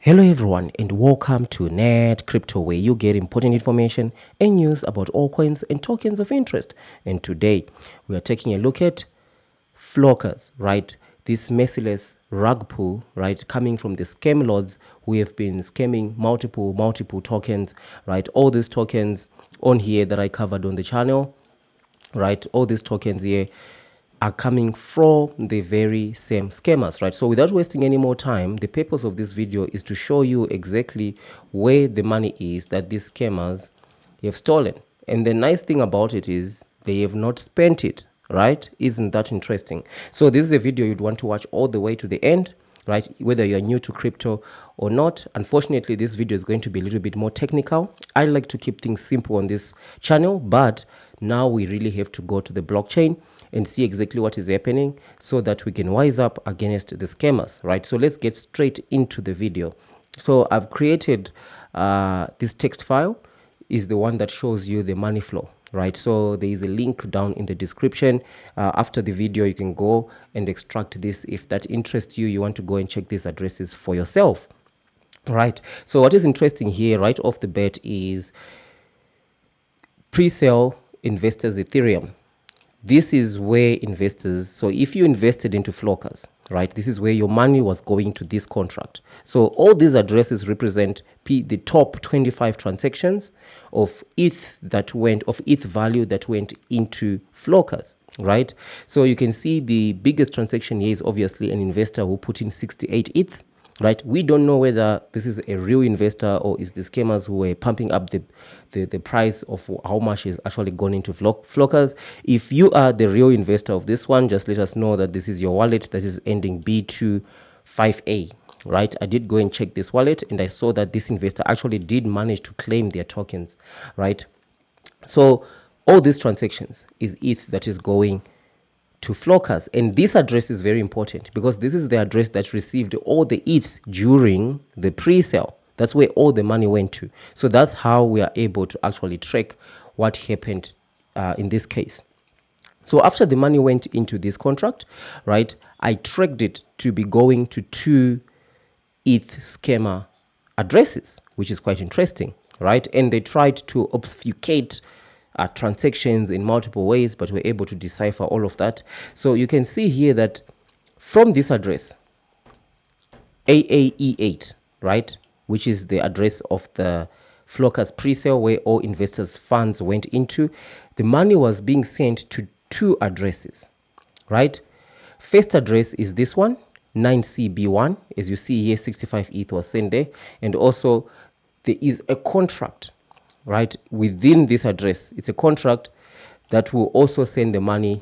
Hello everyone and welcome to NETCRYPTO, where you get important information and news about all coins and tokens of interest. And today we are taking a look at Flokerz, right? This merciless rug pull, right, coming from the scam lords who have been scamming multiple tokens, right? All these tokens on here that I covered on the channel, right? All these tokens here are coming from the very same scammers, right? So without wasting any more time, the purpose of this video is to show you exactly where the money is that these scammers have stolen. And the nice thing about it is they have not spent it, right? Isn't that interesting? So this is a video you'd want to watch all the way to the end, right? Whether you're new to crypto or not. Unfortunately, this video is going to be a little bit more technical. I like to keep things simple on this channel, but now we really have to go to the blockchain and see exactly what is happening so that we can wise up against the scammers, right? So let's get straight into the video. So I've created this text file is the one that shows you the money flow, right? So there is a link down in the description. After the video, you can go and extract this. If that interests you, you want to go and check these addresses for yourself, right? So what is interesting here right off the bat is pre-sale investors Ethereum. This is where investors, so if you invested into Flokerz, right, this is where your money was going to this contract. So all these addresses represent the top 25 transactions of ETH value that went into Flokerz, right? So you can see the biggest transaction here is obviously an investor who put in 68 ETH, right? We don't know whether this is a real investor or is the scammers who were pumping up the price of how much is actually gone into Flokerz. If you are the real investor of this one, just let us know that this is your wallet that is ending B25A, right? I did go and check this wallet and I saw that this investor actually did manage to claim their tokens, right? So all these transactions is ETH that is going to Flokerz, and this address is very important because this is the address that received all the ETH during the pre-sale. That's where all the money went to. So that's how we are able to actually track what happened in this case. So after the money went into this contract, right, I tracked it to be going to 2 ETH scammer addresses, which is quite interesting, right? And they tried to obfuscate transactions in multiple ways, but we're able to decipher all of that. So you can see here that from this address, AAE8, right, which is the address of the Flockerz Presale where all investors' funds went into, the money was being sent to 2 addresses, right? First address is this one, 9CB1. As you see here, 65 ETH was sent there. And also there is a contract, right, within this address. It's a contract that will also send the money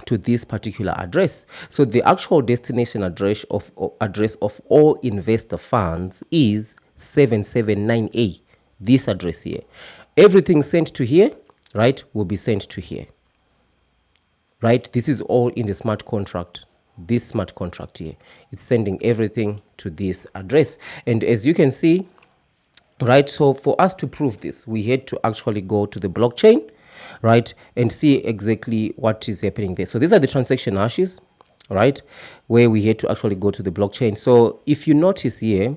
to this particular address. So the actual destination address of all investor funds is 779A, this address here. Everything sent to here, right, will be sent to here, right? This is all in the smart contract. This smart contract here, it's sending everything to this address. And as you can see, right, so for us to prove this, we had to actually go to the blockchain, right, and see exactly what is happening there. So these are the transaction hashes, right, where we had to actually go to the blockchain. So if you notice here,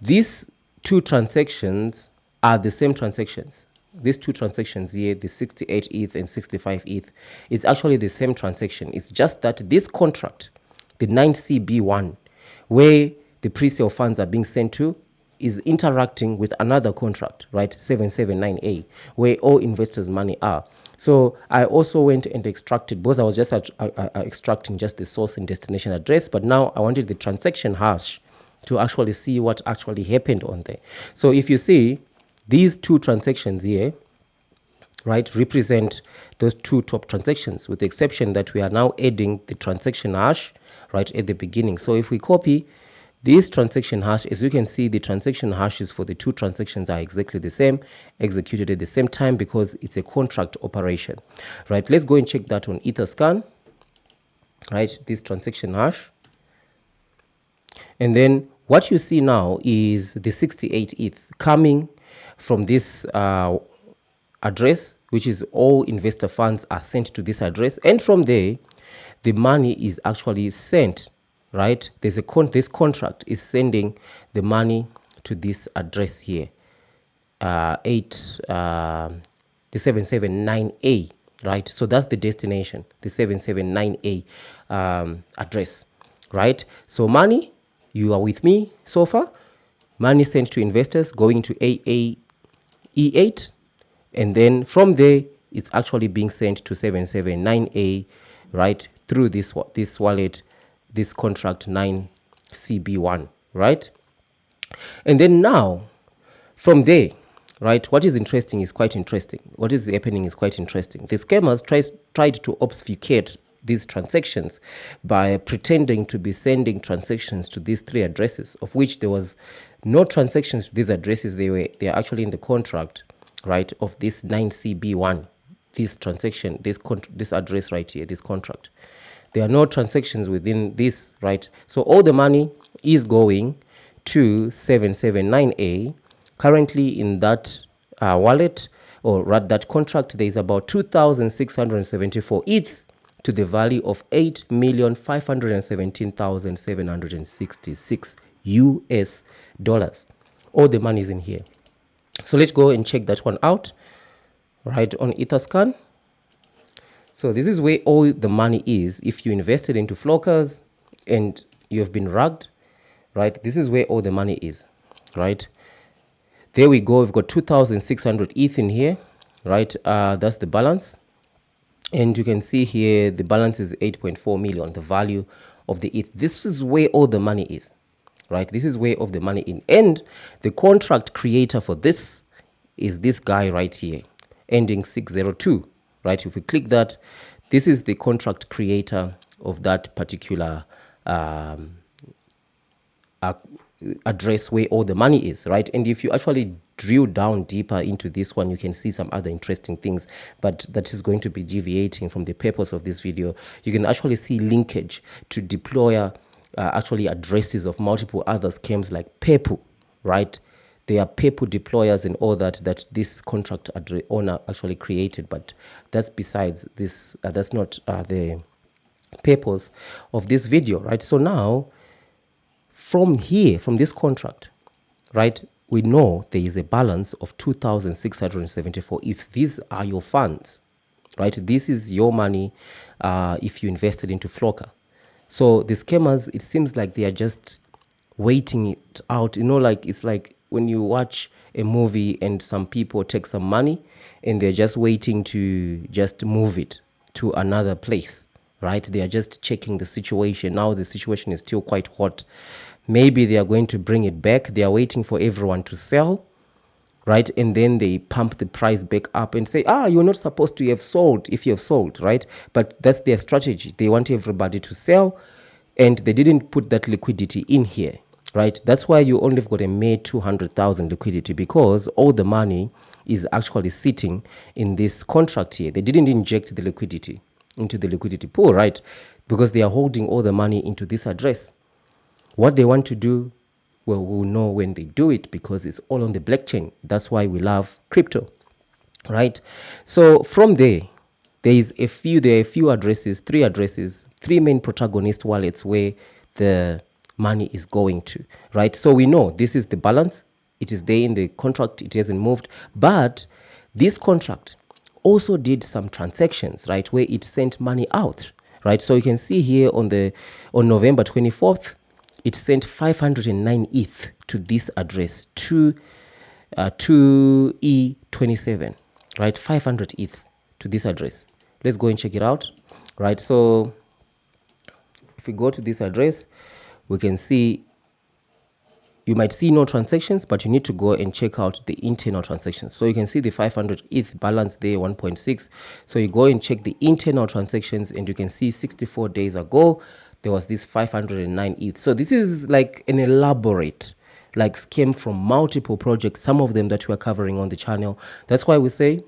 these 2 transactions are the same transactions. These 2 transactions here, the 68 ETH and 65 ETH, it's actually the same transaction. It's just that this contract, the 9CB1, where the pre-sale funds are being sent to, is interacting with another contract, right, 779A, where all investors' money are. So I also went and extracted, because I was just extracting just the source and destination address, but now I wanted the transaction hash to actually see what actually happened on there. So if you see, these 2 transactions here, right, represent those 2 top transactions, with the exception that we are now adding the transaction hash right at the beginning. So if we copy this transaction hash, as you can see, the transaction hashes for the 2 transactions are exactly the same, executed at the same time because it's a contract operation, right? Let's go and check that on Etherscan, right, this transaction hash. And then what you see now is the 68 ETH coming from this address, which is all investor funds are sent to this address. And from there, the money is actually sent right? There's this contract is sending the money to this address here, 779A, right? So that's the destination, the 779A address, right? So money, you are with me so far. Money sent to investors going to AAE8, and then from there it's actually being sent to 779A, right, through this wallet, this contract 9CB1, right? And then now from there, right, what is interesting is quite interesting. What is happening is quite interesting. The scammers tried to obfuscate these transactions by pretending to be sending transactions to these three addresses, of which there was no transactions to these addresses. They are actually in the contract, right, of this 9CB1, this transaction, this address right here, this contract. There are no transactions within this, right? So all the money is going to 779A. Currently in that wallet, or rather that contract, there is about 2,674 ETH to the value of 8,517,766 US dollars. All the money is in here. So let's go and check that one out, right, on Etherscan. So this is where all the money is. If you invested into Flokerz and you have been rugged, right, this is where all the money is, right? There we go. We've got 2,600 ETH in here, right? That's the balance. And you can see here the balance is 8.4 million, the value of the ETH. This is where all the money is, right? This is where all the money in. And the contract creator for this is this guy right here, ending 602, right? If we click that, this is the contract creator of that particular address where all the money is, right? And if you actually drill down deeper into this one, you can see some other interesting things, but that is going to be deviating from the purpose of this video. You can actually see linkage to deployer actually addresses of multiple other scams like PayPal, right? There are PayPal deployers and all that this contract owner actually created, but that's besides this. That's not the purpose of this video, right? So now, from here, from this contract, right, we know there is a balance of 2,674 if these are your funds, right? This is your money if you invested into Flocker. So the scammers, it seems like they are just waiting it out. You know, like it's like when you watch a movie and some people take some money and they're just waiting to just move it to another place, right? They are just checking the situation. Now the situation is still quite hot. Maybe they are going to bring it back. They are waiting for everyone to sell, right? And then they pump the price back up and say, you're not supposed to have sold if you have sold, right? But that's their strategy. They want everybody to sell, and they didn't put that liquidity in here, right? That's why you only got a mere 200,000 liquidity, because all the money is actually sitting in this contract here. They didn't inject the liquidity into the liquidity pool, right? Because they are holding all the money into this address. What they want to do, well, we'll know when they do it, because it's all on the blockchain. That's why we love crypto, right? So from there, there are a few addresses, three main protagonist wallets where the money is going to, right? So we know this is the balance. It is there in the contract. It hasn't moved. But this contract also did some transactions, right, where it sent money out, right? So you can see here on November 24th, it sent 509 ETH to this address, 2E27, right? 500 ETH to this address. Let's go and check it out, right? So if we go to this address, we can see, you might see no transactions, but you need to go and check out the internal transactions. So you can see the 500 ETH balance there, 1.6. So you go and check the internal transactions, and you can see 64 days ago, there was this 509 ETH. So this is like an elaborate scheme from multiple projects, some of them that we are covering on the channel. That's why we say,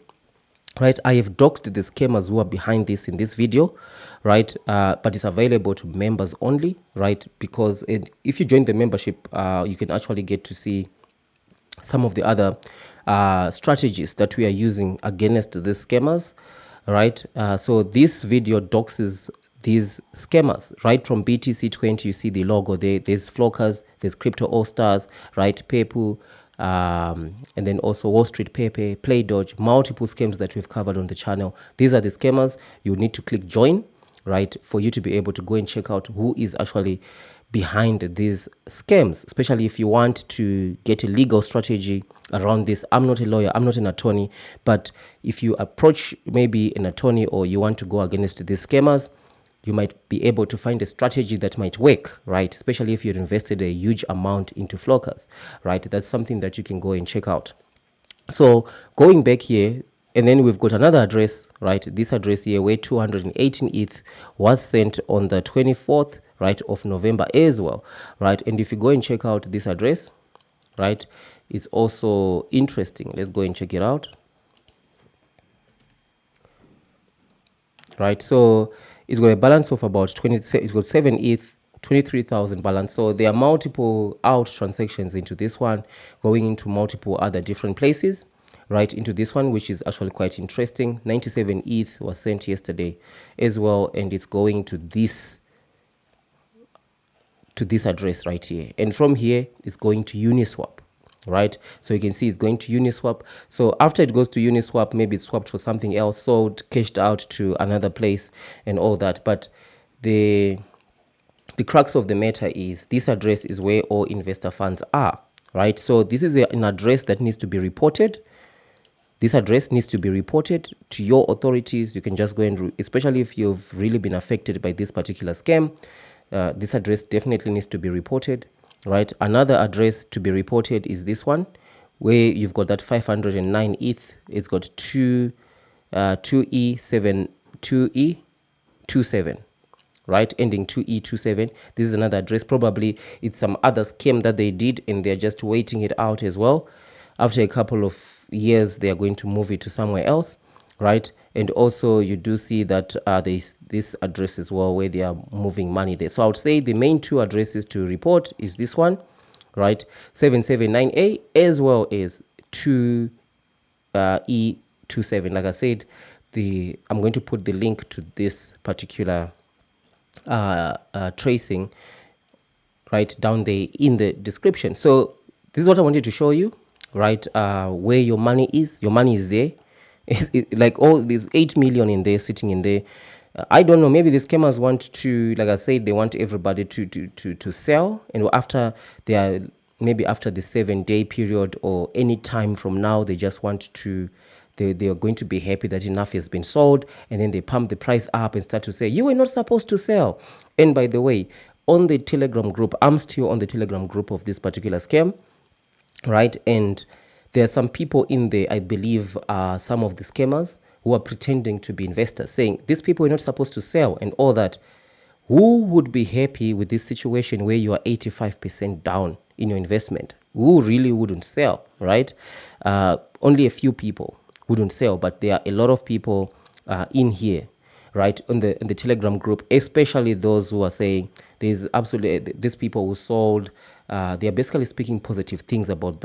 right, I have doxed the scammers who are behind this in this video, right? But it's available to members only, right? Because if you join the membership, you can actually get to see some of the other strategies that we are using against the scammers, right? So this video doxes these scammers. Right from BTC20, you see the logo there. There's Flokerz, there's Crypto All Stars, right? Pepu, and then also Wall Street Pepe, Play Dodge, multiple scams that we've covered on the channel. These are the scammers. You need to click join, right, for you to be able to go and check out who is actually behind these scams, especially if you want to get a legal strategy around this. I'm not a lawyer, I'm not an attorney, but if you approach maybe an attorney or you want to go against these scammers, you might be able to find a strategy that might work, right? Especially if you've invested a huge amount into Flokerz, right? That's something that you can go and check out. So going back here, and then we've got another address, right? This address here where 218 ETH was sent on the 24th, right, of November as well, right? And if you go and check out this address, right, it's also interesting. Let's go and check it out. Right, so it's got a balance of about 20. It's got 7 ETH, 23,000 balance. So there are multiple out transactions into this one, going into multiple other different places, right, into this one, which is actually quite interesting. 97 ETH was sent yesterday as well, and it's going to this address right here, and from here it's going to Uniswap, right? So you can see it's going to Uniswap. So after it goes to Uniswap, maybe it's swapped for something else, sold, cashed out to another place and all that. But the crux of the matter is this address is where all investor funds are, right? So this is an address that needs to be reported. This address needs to be reported to your authorities. You can just go and, especially if you've really been affected by this particular scam, this address definitely needs to be reported, right? Another address to be reported is this one, where you've got that 509 ETH. It's got 2E27, right, ending 2E27. This is another address. Probably it's some other scam that they did and they're just waiting it out as well. After a couple of years, they are going to move it to somewhere else, right? And also you do see that there's this address as well where they are moving money there. So I would say the main two addresses to report is this one, right, 779A, as well as 2E27. Like I said, I'm going to put the link to this particular tracing right down there in the description. So this is what I wanted to show you, right? Where your money is. Your money is there. Like all these 8 million in there, sitting in there. I don't know, maybe the scammers want to, like I said, they want everybody to sell, and after they are, maybe after the 7-day period or any time from now, they just want to, they are going to be happy that enough has been sold, and then they pump the price up and start to say, you were not supposed to sell. And by the way, on the Telegram group, I'm still on the Telegram group of this particular scam, right? And there are some people in there, I believe some of the scammers who are pretending to be investors, saying these people are not supposed to sell and all that. Who would be happy with this situation where you are 85% down in your investment? Who really wouldn't sell, right? Only a few people wouldn't sell, but there are a lot of people in here, right, in the Telegram group, especially those who are saying there's absolutely these people who sold. They are basically speaking positive things about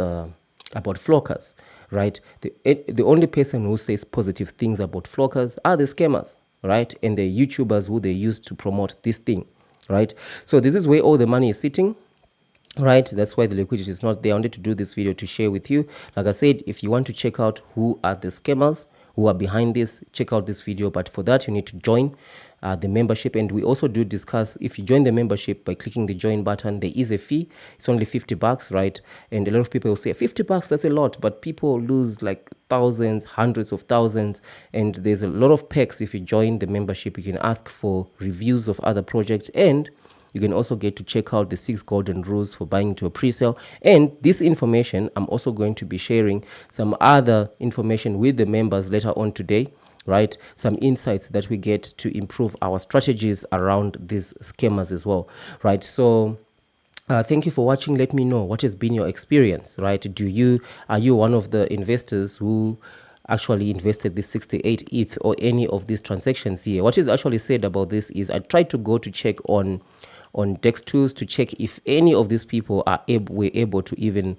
Flokerz, right? The only person who says positive things about Flokerz are the scammers, right, and the YouTubers who they use to promote this thing, right? So this is where all the money is sitting, right? That's why the liquidity is not there. I wanted to do this video to share with you. Like I said, if you want to check out who are the scammers who are behind this, check out this video. But for that, you need to join the membership. And we also do discuss, if you join the membership by clicking the join button, there is a fee. It's only $50, right? And a lot of people will say $50, that's a lot, but people lose like thousands, hundreds of thousands. And there's a lot of perks if you join the membership. You can ask for reviews of other projects, and you can also get to check out the 6 golden rules for buying into a pre-sale. And this information, I'm also going to be sharing some other information with the members later on today, right? Some insights that we get to improve our strategies around these scammers as well, right? So thank you for watching. Let me know what has been your experience, right? Are you one of the investors who actually invested this 68 ETH or any of these transactions here? What is actually said about this is I tried to go to check on Dex Tools to check if any of these people were able to even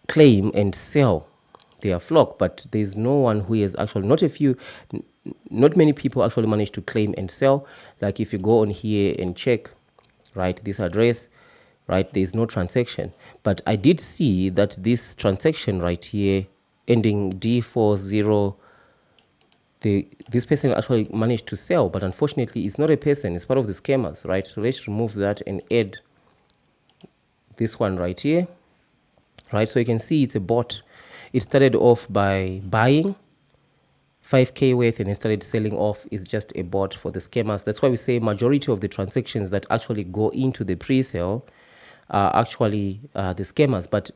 claim and sell their flock, but there's no one who has actually, not a few, not many people actually manage to claim and sell. Like if you go on here and check, right, this address, right, there is no transaction. But I did see that this transaction right here ending D40, this person actually managed to sell, but unfortunately it's not a person, it's part of the scammers, right? So let's remove that and add this one right here, right? So you can see it's a bot. It started off by buying 5k worth and then started selling off. Is just a bot for the scammers. That's why we say majority of the transactions that actually go into the pre-sale are actually the scammers. But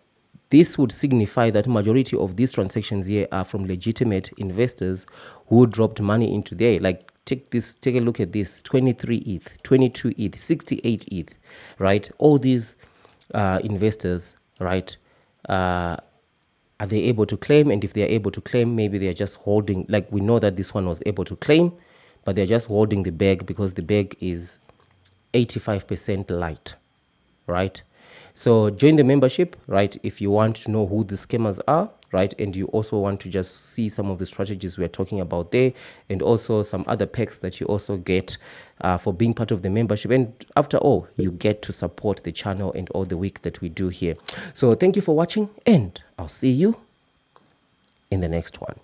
this would signify that majority of these transactions here are from legitimate investors who dropped money into there. Like take a look at this: 23 ETH, 22 ETH, 68 ETH, right? All these investors, right, are they able to claim? And if they are able to claim, maybe they are just holding, like we know that this one was able to claim, but they're just holding the bag because the bag is 85% light, right? So join the membership, right, if you want to know who the scammers are, right, and you also want to just see some of the strategies we're talking about there, and also some other perks that you also get for being part of the membership. And after all, you get to support the channel and all the work that we do here. So thank you for watching, and I'll see you in the next one.